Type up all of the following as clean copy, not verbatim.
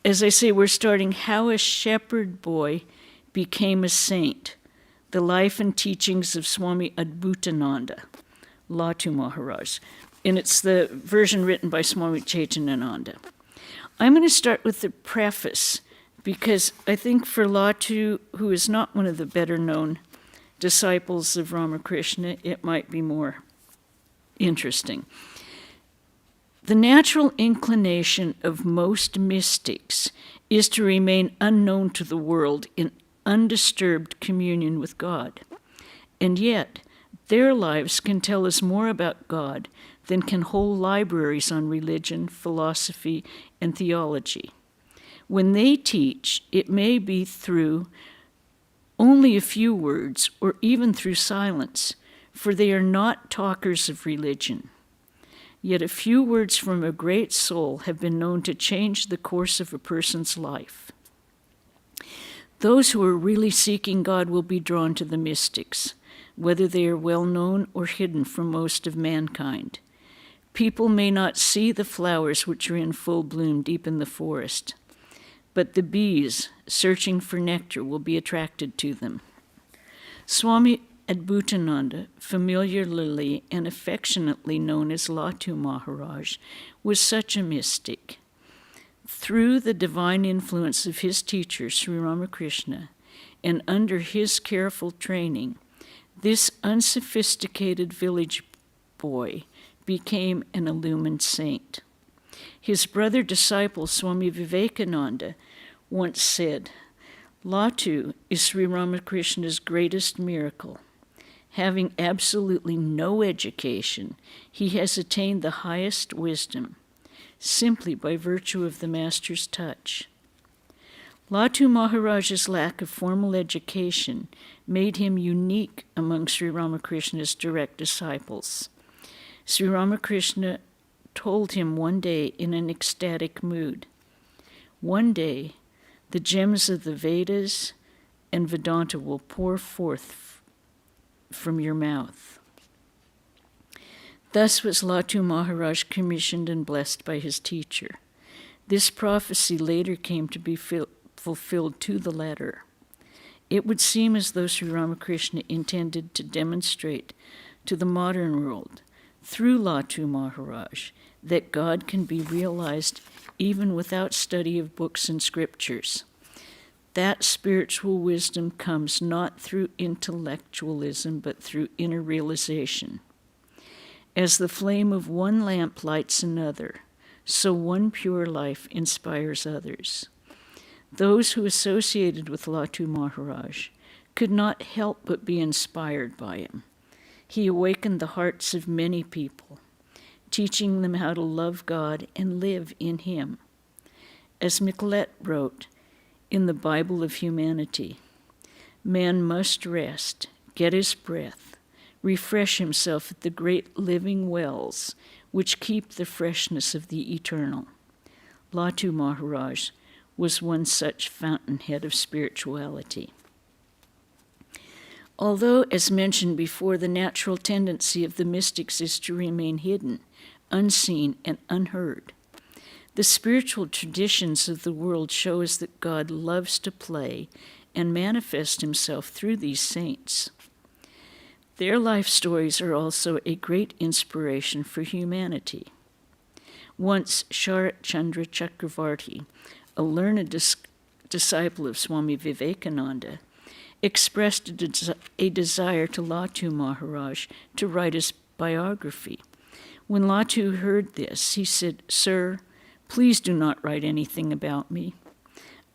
as I say, we're starting How a Shepherd Boy Became a Saint, the life and teachings of Swami Abhutananda, Latu Maharaj. And it's the version written by Swami Chetanananda. I'm going to start with the preface, because I think for Latu, who is not one of the better known disciples of Ramakrishna, it might be more interesting. The natural inclination of most mystics is to remain unknown to the world in undisturbed communion with God. And yet, their lives can tell us more about God than can whole libraries on religion, philosophy, and theology. When they teach, it may be through only a few words or even through silence, for they are not talkers of religion. Yet a few words from a great soul have been known to change the course of a person's life. Those who are really seeking God will be drawn to the mystics, whether they are well known or hidden from most of mankind. People may not see the flowers which are in full bloom deep in the forest, but the bees searching for nectar will be attracted to them. Swami Adbhutananda, familiarly and affectionately known as Latu Maharaj, was such a mystic. Through the divine influence of his teacher, Sri Ramakrishna, and under his careful training, this unsophisticated village boy became an illumined saint. His brother disciple, Swami Vivekananda, once said, "Latu is Sri Ramakrishna's greatest miracle. Having absolutely no education, he has attained the highest wisdom, simply by virtue of the Master's touch." Latu Maharaj's lack of formal education made him unique among Sri Ramakrishna's direct disciples. Sri Ramakrishna told him one day in an ecstatic mood, "One day, the gems of the Vedas and Vedanta will pour forth from your mouth." Thus was Latu Maharaj commissioned and blessed by his teacher. This prophecy later came to be fulfilled to the letter. It would seem as though Sri Ramakrishna intended to demonstrate to the modern world, through Latu Maharaj, that God can be realized even without study of books and scriptures. That spiritual wisdom comes not through intellectualism, but through inner realization. As the flame of one lamp lights another, so one pure life inspires others. Those who associated with Latu Maharaj could not help but be inspired by him. He awakened the hearts of many people, teaching them how to love God and live in Him. As Michelet wrote in the Bible of Humanity, "Man must rest, get his breath, refresh himself at the great living wells which keep the freshness of the eternal." Latu Maharaj was one such fountainhead of spirituality. Although, as mentioned before, the natural tendency of the mystics is to remain hidden, unseen, and unheard, the spiritual traditions of the world show us that God loves to play and manifest himself through these saints. Their life stories are also a great inspiration for humanity. Once Sharat Chandra Chakravarti, a learned disciple of Swami Vivekananda, expressed a desire to Latu Maharaj to write his biography. When Latu heard this, he said, "Sir, please do not write anything about me.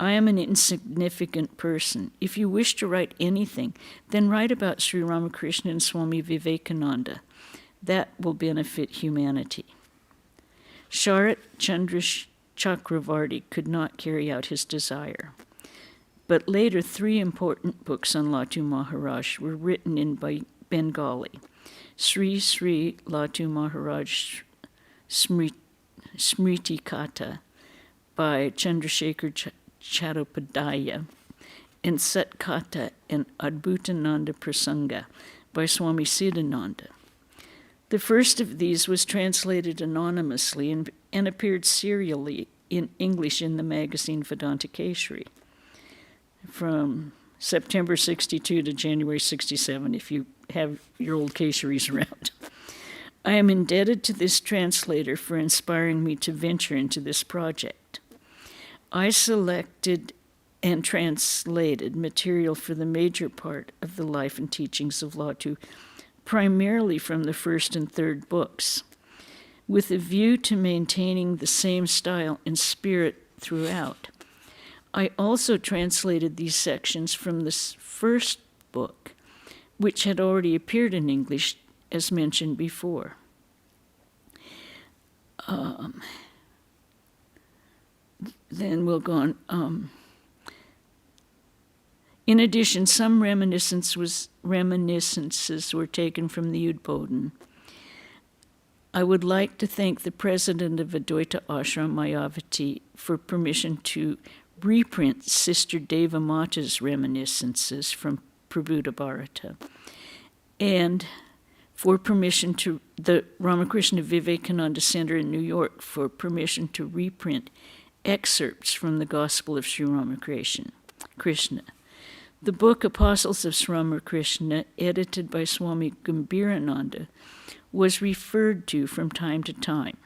I am an insignificant person. If you wish to write anything, then write about Sri Ramakrishna and Swami Vivekananda. That will benefit humanity." Sharat Chandra Chakravarti could not carry out his desire. But later, 3 important books on Latu Maharaj were written in Bengali: Sri Sri Latu Maharaj Smriti Katha by Chandrasekhar Chattopadhyaya, and Sat Katha and Adbhutananda Prasanga by Swami Siddhananda. The first of these was translated anonymously and appeared serially in English in the magazine Vedanta Keshari from September 62 to January 67, if you have your old Kesharis around. I am indebted to this translator for inspiring me to venture into this project. I selected and translated material for the major part of the life and teachings of Latu, primarily from the first and third books, with a view to maintaining the same style and spirit throughout. I also translated these sections from the first book, which had already appeared in English, as mentioned before. Then we'll go on. In addition, some reminiscences were taken from the Adbhutananda. I would like to thank the president of Advaita Ashram, Mayavati, for permission to reprint Sister Devamata's reminiscences from Prabhupada Bharata, and for permission to the Ramakrishna Vivekananda Center in New York for permission to reprint excerpts from the Gospel of Sri Ramakrishna. The book Apostles of Sri Ramakrishna, edited by Swami Gambhirananda, was referred to from time to time.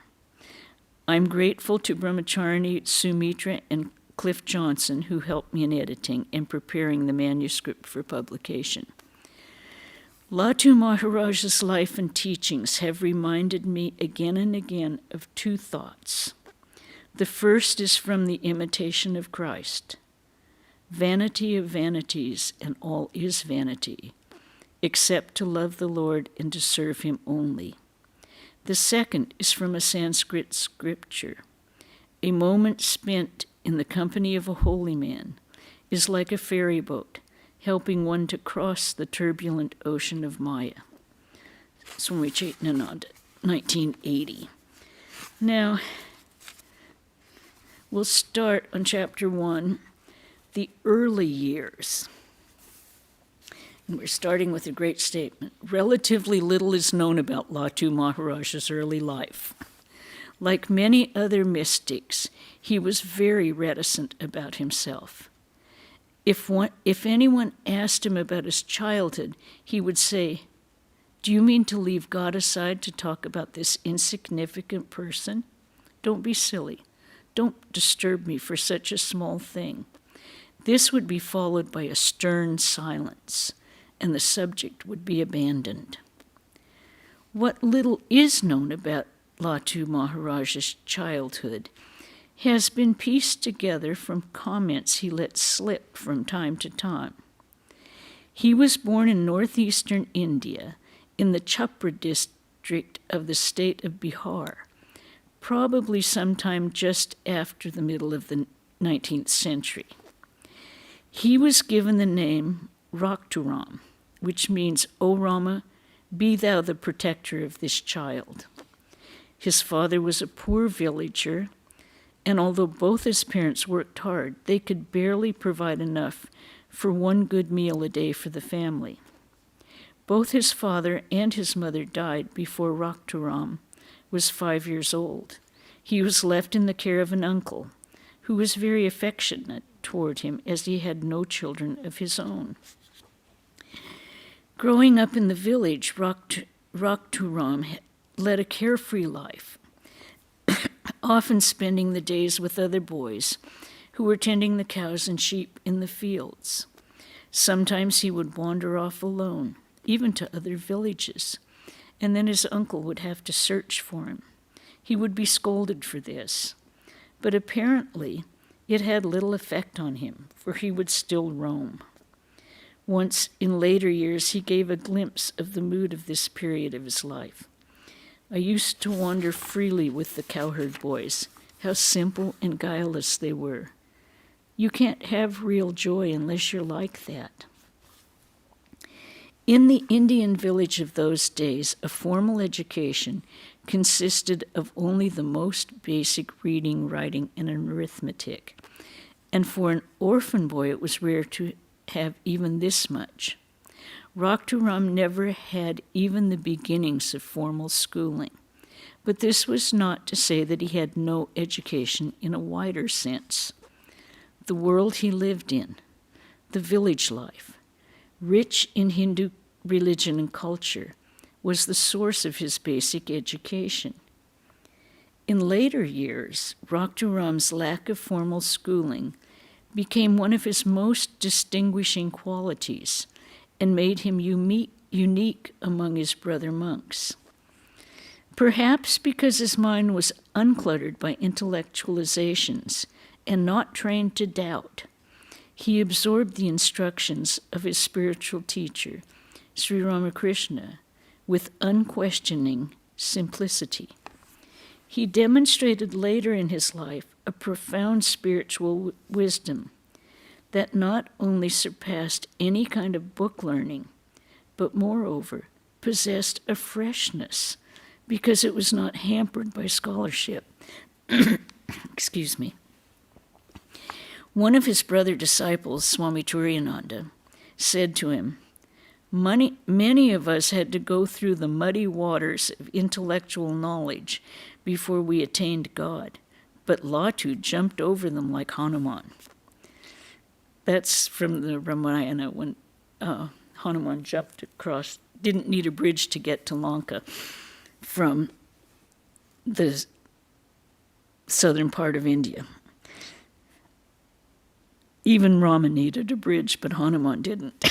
I'm grateful to Brahmacharini Sumitra and Cliff Johnson, who helped me in editing and preparing the manuscript for publication. Latu Maharaj's life and teachings have reminded me again and again of two thoughts. The first is from the Imitation of Christ. Vanity of vanities, and all is vanity, except to love the Lord and to serve him only. The second is from a Sanskrit scripture. A moment spent in the company of a holy man is like a ferry boat, helping one to cross the turbulent ocean of Maya. Swami Chetanananda, 1980. Now, we'll start on chapter 1, the early years. And we're starting with a great statement. Relatively little is known about Latu Maharaj's early life. Like many other mystics, he was very reticent about himself. If anyone asked him about his childhood, he would say, "Do you mean to leave God aside to talk about this insignificant person? Don't be silly. Don't disturb me for such a small thing." This would be followed by a stern silence, and the subject would be abandoned. What little is known about Latu Maharaj's childhood has been pieced together from comments he let slip from time to time. He was born in northeastern India, in the Chapra district of the state of Bihar, probably sometime just after the middle of the 19th century. He was given the name Rakturam, which means, "O Rama, be thou the protector of this child." His father was a poor villager, and although both his parents worked hard, they could barely provide enough for one good meal a day for the family. Both his father and his mother died before Rakturam was 5 years old. He was left in the care of an uncle, who was very affectionate toward him as he had no children of his own. Growing up in the village, Rakturam led a carefree life, often spending the days with other boys who were tending the cows and sheep in the fields. Sometimes he would wander off alone, even to other villages, and then his uncle would have to search for him. He would be scolded for this, but apparently it had little effect on him, for he would still roam. Once, in later years, he gave a glimpse of the mood of this period of his life. "I used to wander freely with the cowherd boys. How simple and guileless they were. You can't have real joy unless you're like that." In the Indian village of those days, a formal education consisted of only the most basic reading, writing, and arithmetic. And for an orphan boy, it was rare to have even this much. Rakturam never had even the beginnings of formal schooling. But this was not to say that he had no education in a wider sense. The world he lived in, the village life, rich in Hindu religion and culture, was the source of his basic education. In later years, Raktaram's lack of formal schooling became one of his most distinguishing qualities and made him unique among his brother monks. Perhaps because his mind was uncluttered by intellectualizations and not trained to doubt, he absorbed the instructions of his spiritual teacher, Sri Ramakrishna, with unquestioning simplicity. He demonstrated later in his life a profound spiritual wisdom that not only surpassed any kind of book learning, but moreover possessed a freshness because it was not hampered by scholarship. Excuse me. One of his brother disciples, Swami Turiyananda, said to him, Many of us had to go through the muddy waters of intellectual knowledge before we attained God, but Latu jumped over them like Hanuman. That's from the Ramayana when Hanuman jumped across, didn't need a bridge to get to Lanka from the southern part of India. Even Rama needed a bridge, but Hanuman didn't.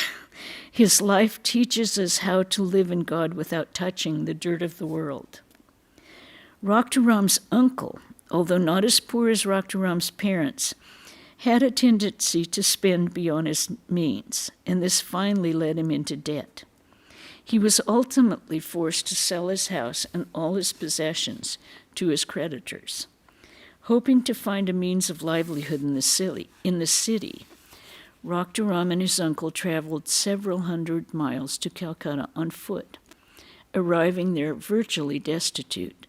His life teaches us how to live in God without touching the dirt of the world. Raktaram's uncle, although not as poor as Raktaram's parents, had a tendency to spend beyond his means, and this finally led him into debt. He was ultimately forced to sell his house and all his possessions to his creditors. Hoping to find a means of livelihood in the city, Raktaram and his uncle traveled several hundred miles to Calcutta on foot, arriving there virtually destitute.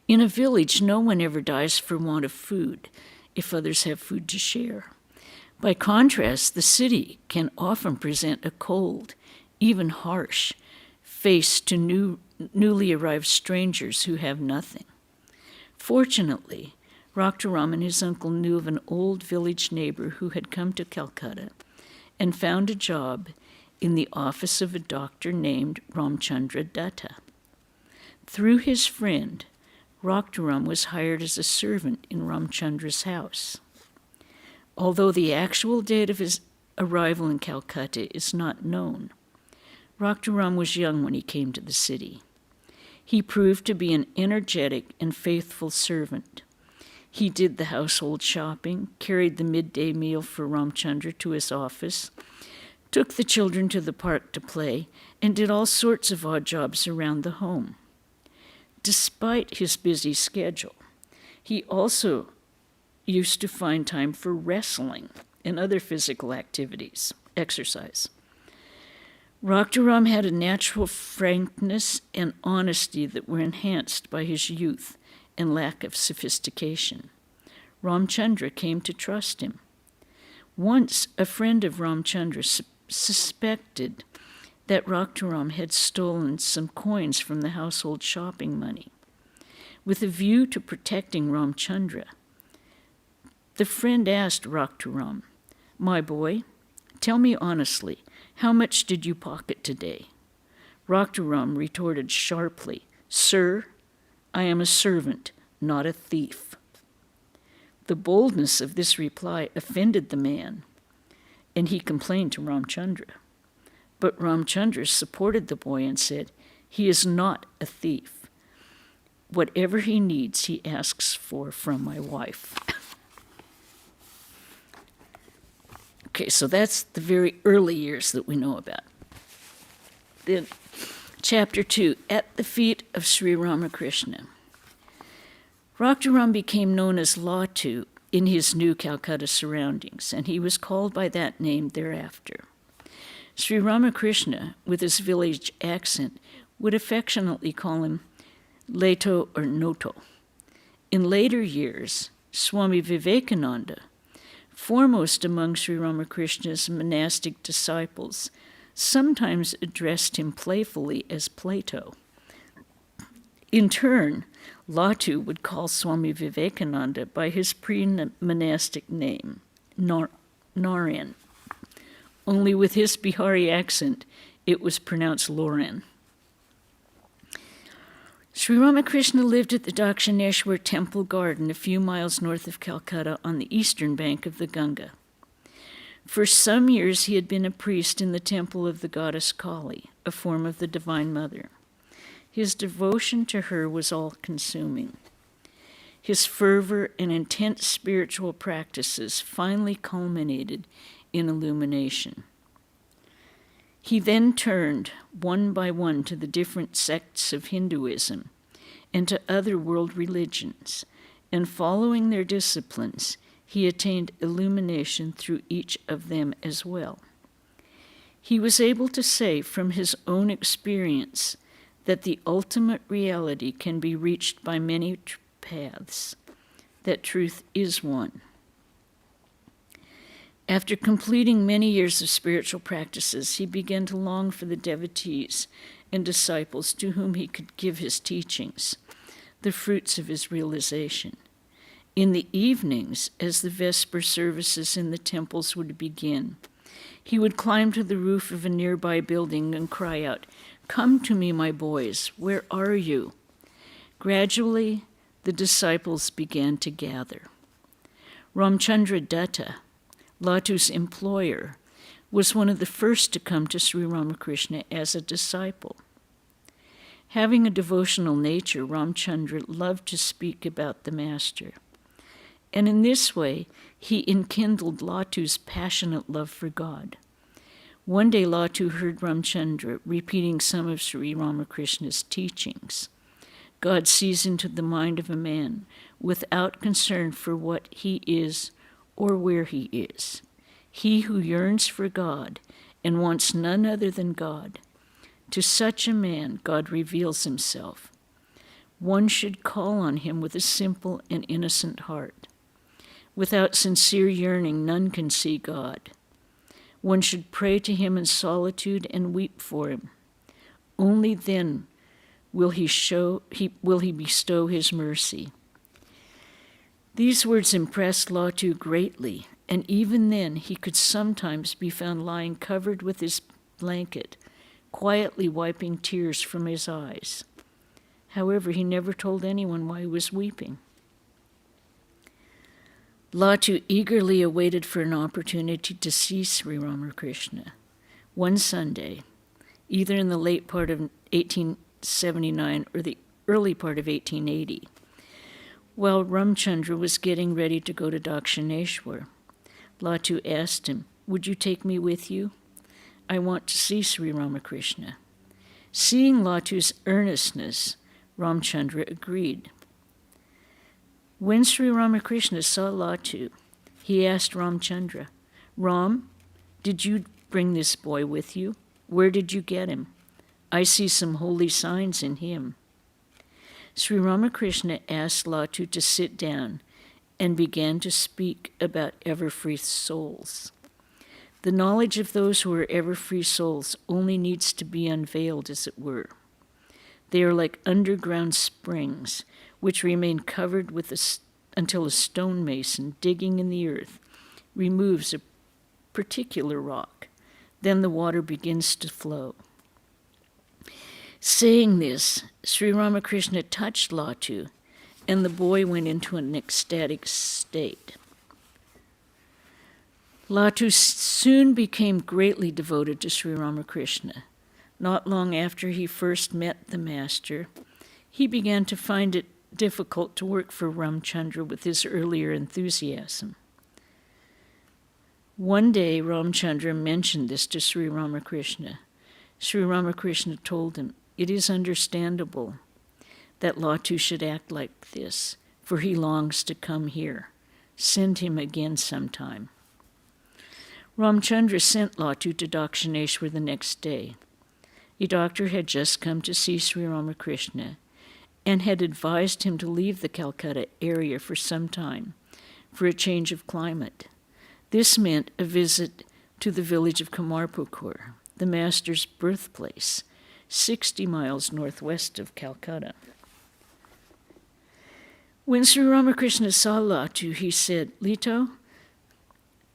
In a village, no one ever dies for want of food if others have food to share. By contrast, the city can often present a cold, even harsh, face to newly arrived strangers who have nothing. Fortunately, Raktaram and his uncle knew of an old village neighbor who had come to Calcutta and found a job in the office of a doctor named Ramchandra Datta. Through his friend, Raktaram was hired as a servant in Ramchandra's house. Although the actual date of his arrival in Calcutta is not known, Raktaram was young when he came to the city. He proved to be an energetic and faithful servant. He did the household shopping, carried the midday meal for Ramchandra to his office, took the children to the park to play, and did all sorts of odd jobs around the home. Despite his busy schedule, he also used to find time for wrestling and other physical activities, exercise. Raktaram had a natural frankness and honesty that were enhanced by his youth and lack of sophistication. Ramchandra came to trust him. Once, a friend of Ramchandra suspected that Raktaram had stolen some coins from the household shopping money. With a view to protecting Ramchandra, the friend asked Raktaram, "My boy, tell me honestly, how much did you pocket today?" Raktaram retorted sharply, "Sir, I am a servant, not a thief." The boldness of this reply offended the man, and he complained to Ramchandra. But Ramchandra supported the boy and said, "He is not a thief. Whatever he needs, he asks for from my wife." Okay, so that's the very early years that we know about. Then, Chapter 2, At the Feet of Sri Ramakrishna. Raktaram became known as Latu in his new Calcutta surroundings, and he was called by that name thereafter. Sri Ramakrishna, with his village accent, would affectionately call him Leto or Noto. In later years, Swami Vivekananda, foremost among Sri Ramakrishna's monastic disciples, sometimes addressed him playfully as Plato. In turn, Latu would call Swami Vivekananda by his pre-monastic name, Narayan. Only with his Bihari accent, it was pronounced Loren. Sri Ramakrishna lived at the Dakshineswar temple garden a few miles north of Calcutta on the eastern bank of the Ganga. For some years he had been a priest in the temple of the goddess Kali, a form of the Divine Mother. His devotion to her was all-consuming. His fervor and intense spiritual practices finally culminated in illumination. He then turned one by one to the different sects of Hinduism and to other world religions, and following their disciplines, he attained illumination through each of them as well. He was able to say from his own experience that the ultimate reality can be reached by many paths, that truth is one. After completing many years of spiritual practices, he began to long for the devotees and disciples to whom he could give his teachings, the fruits of his realization. In the evenings, as the Vesper services in the temples would begin, he would climb to the roof of a nearby building and cry out, "Come to me, my boys, where are you?" Gradually, the disciples began to gather. Ramchandra Datta, Latu's employer, was one of the first to come to Sri Ramakrishna as a disciple. Having a devotional nature, Ramchandra loved to speak about the Master. And in this way, he enkindled Latu's passionate love for God. One day, Latu heard Ramchandra repeating some of Sri Ramakrishna's teachings. God sees into the mind of a man without concern for what he is or where he is. He who yearns for God and wants none other than God, to such a man God reveals himself. One should call on him with a simple and innocent heart. Without sincere yearning, none can see God. One should pray to him in solitude and weep for him. Only then will he bestow his mercy. These words impressed Latu greatly, and even then he could sometimes be found lying covered with his blanket, quietly wiping tears from his eyes. However, he never told anyone why he was weeping. Latu eagerly awaited for an opportunity to see Sri Ramakrishna. One Sunday, either in the late part of 1879 or the early part of 1880, while Ramchandra was getting ready to go to Dakshineswar, Latu asked him, "Would you take me with you? I want to see Sri Ramakrishna." Seeing Latu's earnestness, Ramchandra agreed. When Sri Ramakrishna saw Latu, he asked Ramchandra, "Ram, did you bring this boy with you? Where did you get him? I see some holy signs in him." Sri Ramakrishna asked Latu to sit down and began to speak about ever-free souls. The knowledge of those who are ever-free souls only needs to be unveiled, as it were. They are like underground springs, which remain covered with until a stonemason digging in the earth removes a particular rock. Then the water begins to flow. Saying this, Sri Ramakrishna touched Latu, and the boy went into an ecstatic state. Latu soon became greatly devoted to Sri Ramakrishna. Not long after he first met the Master, he began to find it difficult to work for Ramchandra with his earlier enthusiasm. One day, Ramchandra mentioned this to Sri Ramakrishna. Sri Ramakrishna told him, "It is understandable that Latu should act like this, for he longs to come here. Send him again sometime." Ramchandra sent Latu to Dakshineswar the next day. A doctor had just come to see Sri Ramakrishna and had advised him to leave the Calcutta area for some time for a change of climate. This meant a visit to the village of Kamarpukur, the Master's birthplace, 60 miles northwest of Calcutta. When Sri Ramakrishna saw Latu, he said, "Lito,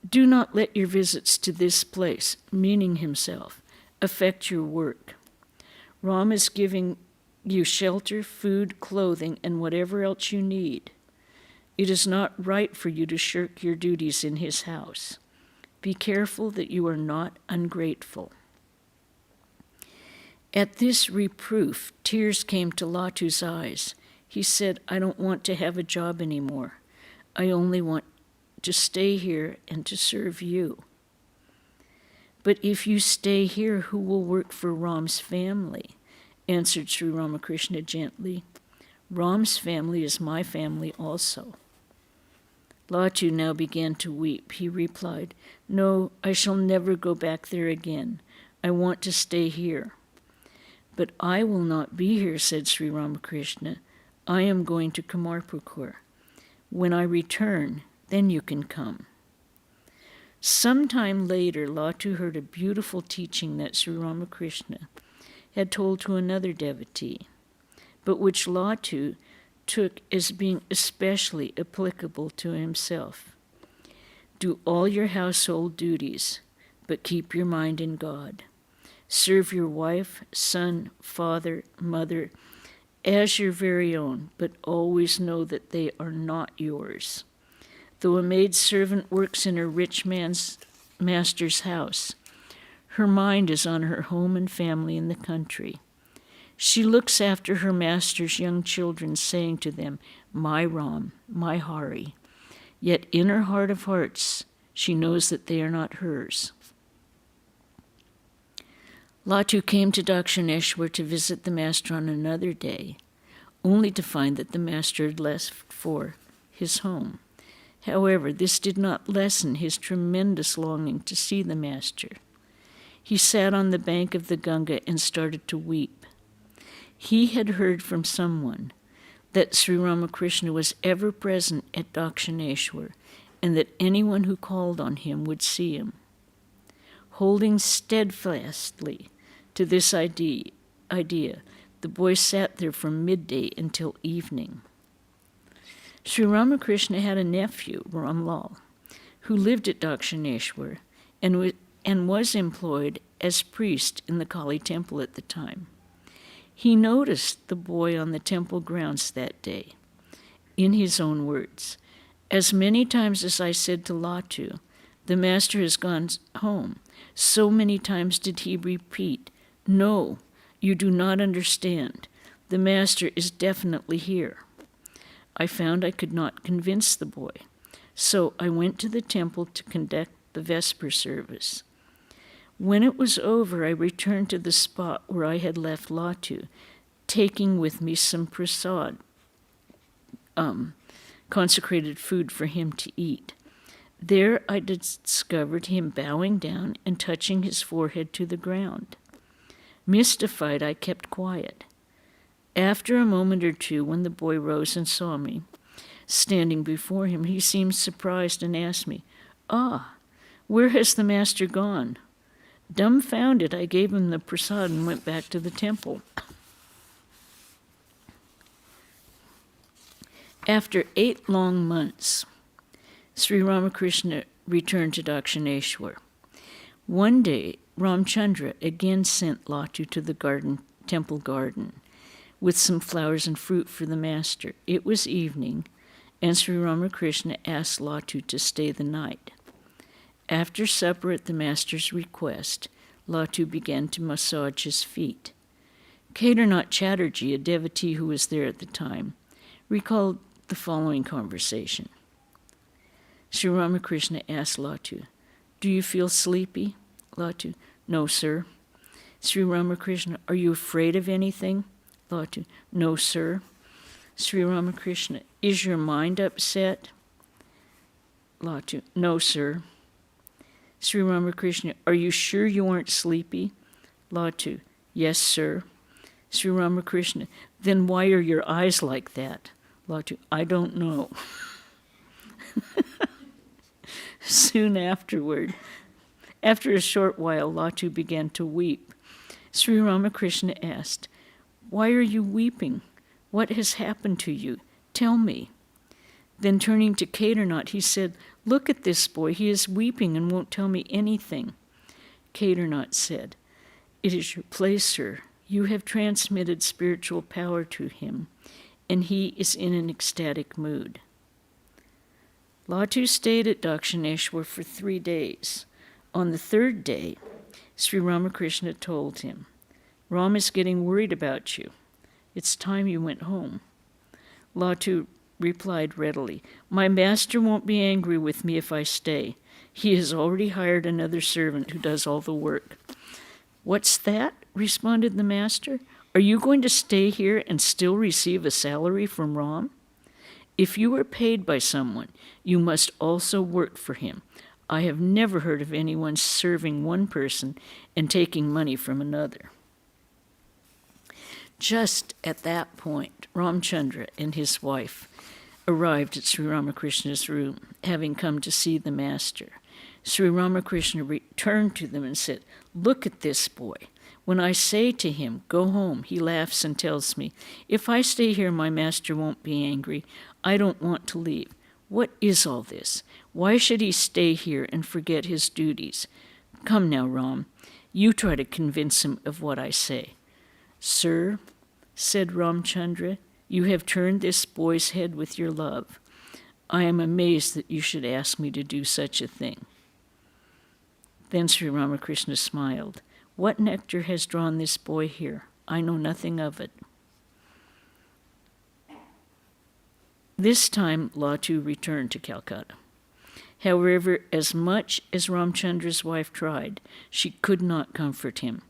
do not let your visits to this place," meaning himself, "affect your work. Ram is giving you shelter, food, clothing, and whatever else you need. It is not right for you to shirk your duties in his house. Be careful that you are not ungrateful." At this reproof, tears came to Latu's eyes. He said, "I don't want to have a job anymore. I only want to stay here and to serve you." "But if you stay here, who will work for Ram's family?" answered Sri Ramakrishna gently. "Ram's family is my family also." Latu now began to weep. He replied, "No, I shall never go back there again. I want to stay here." "But I will not be here," said Sri Ramakrishna. "I am going to Kamarpukur. When I return, then you can come." Sometime later, Latu heard a beautiful teaching that Sri Ramakrishna had told to another devotee, but which Latu took as being especially applicable to himself. "Do all your household duties, but keep your mind in God. Serve your wife, son, father, mother as your very own, but always know that they are not yours. Though a maidservant works in a rich man's master's house, her mind is on her home and family in the country. She looks after her master's young children, saying to them, 'My Ram, my Hari,' yet in her heart of hearts she knows that they are not hers." Latu came to Dakshineswar to visit the master on another day, only to find that the master had left for his home. However, this did not lessen his tremendous longing to see the master. He sat on the bank of the Ganga and started to weep. He had heard from someone that Sri Ramakrishna was ever present at Dakshineswar and that anyone who called on him would see him. Holding steadfastly to this idea, the boy sat there from midday until evening. Sri Ramakrishna had a nephew, Ramlal, who lived at Dakshineswar and was employed as priest in the Kali temple at the time. He noticed the boy on the temple grounds that day. In his own words, "As many times as I said to Latu, 'The master has gone home,' so many times did he repeat, 'No, you do not understand. The master is definitely here.' I found I could not convince the boy, so I went to the temple to conduct the Vesper service. When it was over, I returned to the spot where I had left Latu, taking with me some prasad, consecrated food for him to eat. There I discovered him bowing down and touching his forehead to the ground. Mystified, I kept quiet. After a moment or two, when the boy rose and saw me standing before him, he seemed surprised and asked me, 'Ah, where has the master gone?' Dumbfounded, I gave him the prasad and went back to the temple. After 8 long months, Sri Ramakrishna returned to Dakshineswar. One day, Ramchandra again sent Latu to the temple garden with some flowers and fruit for the master. It was evening, and Sri Ramakrishna asked Latu to stay the night. After supper at the master's request, Latu began to massage his feet. Kedarnath Chatterjee, a devotee who was there at the time, recalled the following conversation. Sri Ramakrishna asked Latu, "Do you feel sleepy?" Latu, "No, sir." Sri Ramakrishna, "Are you afraid of anything?" Latu, "No, sir." Sri Ramakrishna, "Is your mind upset?" Latu, "No, sir." Sri Ramakrishna, "Are you sure you aren't sleepy?" Latu, "Yes, sir." Sri Ramakrishna, "Then why are your eyes like that?" Latu, "I don't know." Soon afterward, after a short while, Latu began to weep. Sri Ramakrishna asked, "Why are you weeping? What has happened to you? Tell me." Then turning to Chetanananda, he said, "Look at this boy. He is weeping and won't tell me anything." Chetanananda said, "It is your place, sir. You have transmitted spiritual power to him, and he is in an ecstatic mood." Latu stayed at Dakshineswar for 3 days. On the 3rd day, Sri Ramakrishna told him, "Ram is getting worried about you. It's time you went home." Latu replied readily, "My master won't be angry with me if I stay. He has already hired another servant who does all the work." "What's that?" responded the master. "Are you going to stay here and still receive a salary from Ram? If you are paid by someone, you must also work for him. I have never heard of anyone serving one person and taking money from another." Just at that point, Ramchandra and his wife arrived at Sri Ramakrishna's room, having come to see the master. Sri Ramakrishna returned to them and said, "Look at this boy. When I say to him, 'Go home,' he laughs and tells me, 'If I stay here, my master won't be angry. I don't want to leave.' What is all this? Why should he stay here and forget his duties? Come now, Ram, you try to convince him of what I say." "Sir," said Ramchandra, "you have turned this boy's head with your love. I am amazed that you should ask me to do such a thing." Then Sri Ramakrishna smiled. "What nectar has drawn this boy here? I know nothing of it." This time, Latu returned to Calcutta. However, as much as Ramchandra's wife tried, she could not comfort him.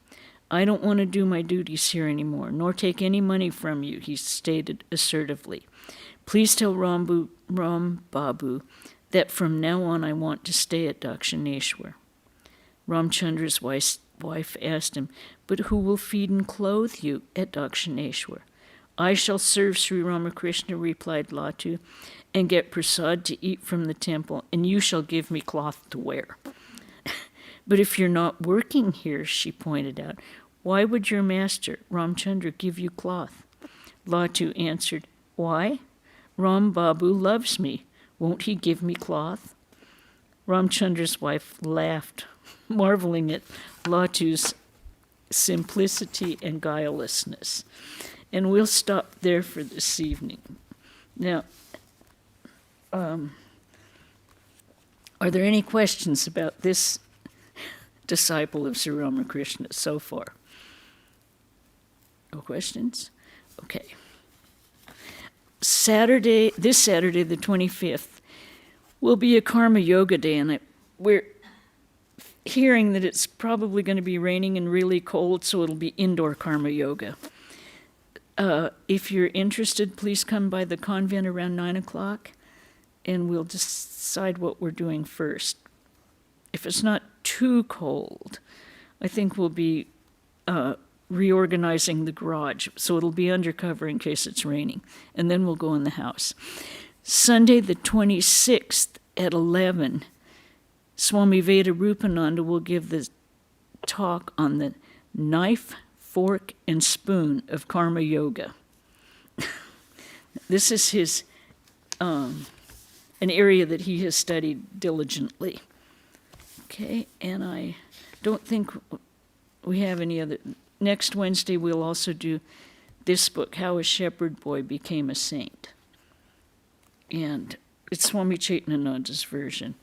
"I don't want to do my duties here anymore, nor take any money from you," he stated assertively. "Please tell Ram Babu that from now on I want to stay at Dakshineswar." Ramchandra's wife asked him, "But who will feed and clothe you at Dakshineswar?" "I shall serve Sri Ramakrishna," replied Latu, "and get prasad to eat from the temple, and you shall give me cloth to wear." "But if you're not working here," she pointed out, "why would your master, Ramchandra, give you cloth?" Latu answered, "Why? Ram Babu loves me. Won't he give me cloth?" Ramchandra's wife laughed, marveling at Latu's simplicity and guilelessness. And we'll stop there for this evening. Now, are there any questions about this disciple of Sri Ramakrishna so far? No questions? Okay. This Saturday, the 25th, will be a Karma Yoga Day, and we're hearing that it's probably going to be raining and really cold, so it'll be indoor Karma Yoga. If you're interested, please come by the convent around 9 o'clock, and we'll decide what we're doing first. If it's not too cold, I think we'll be reorganizing the garage, so it'll be undercover in case it's raining, and then we'll go in the house. Sunday the 26th at 11, Swami Vivekananda will give the talk on the knife, fork, and spoon of Karma Yoga. This is his an area that he has studied diligently. Okay, and I don't think we have any other. Next Wednesday we'll also do this book, How a Shepherd Boy Became a Saint. And it's Swami Chetananda's version.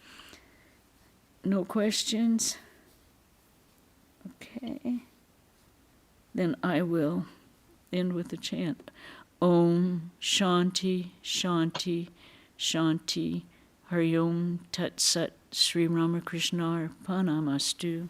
No questions? Okay. Then I will end with a chant. Om Shanti Shanti Shanti Hari Om Tat Sat Sri Ramakrishna Arpanamastu.